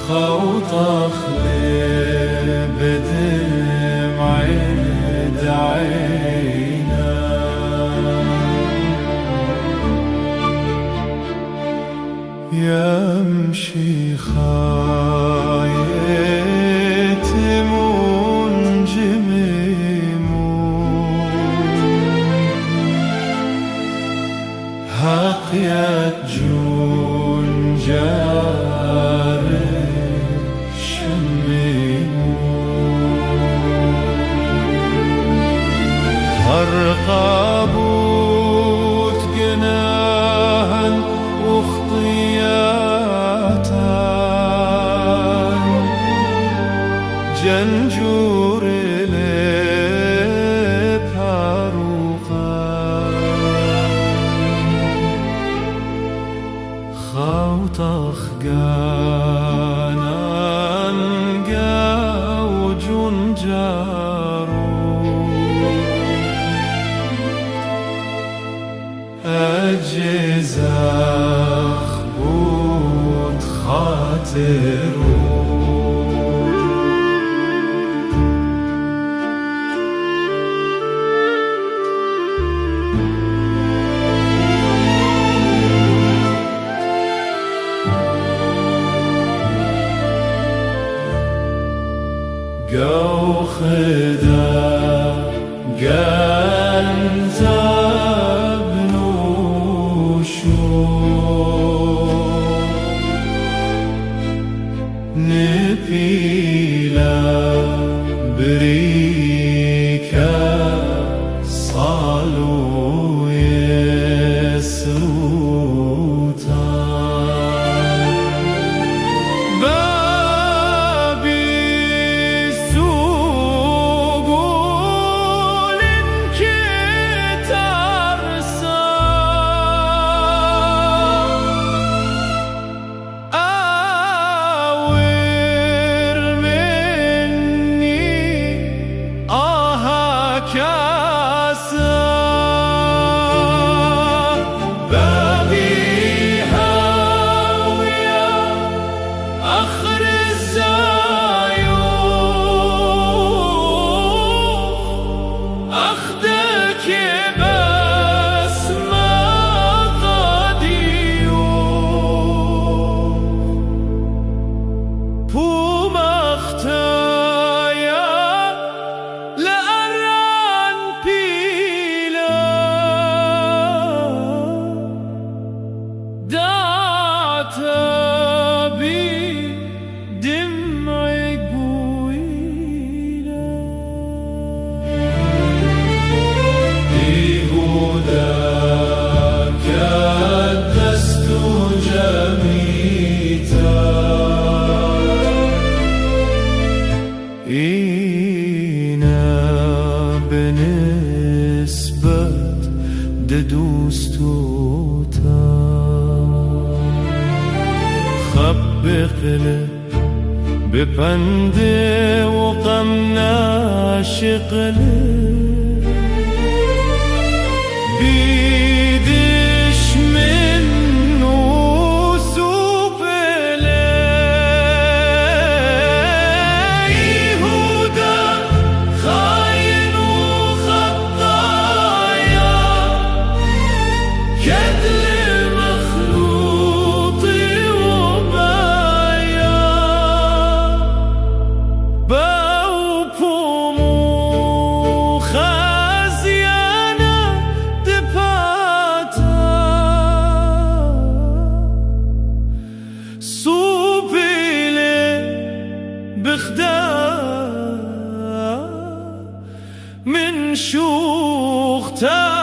خوطخ بدمع عينا يمشي خايت منجمم هقيت جنجار شمم هرقابوت جناهن وخطياتن جنجور خوطخ جانان جو جنجارو أجزاخ بود خاطرو جو خدا جنزب نوشو نبيلا بريكا صالو يسروتا بالنسبة دوستوتا خب قلب بپنده و غم ناشقله بیدش منو سوپله ایهودا خاين وخطايا كدل مخلوطي وبايا باوبومو خازيانا دباتا سوبيلي بخدا من شوختا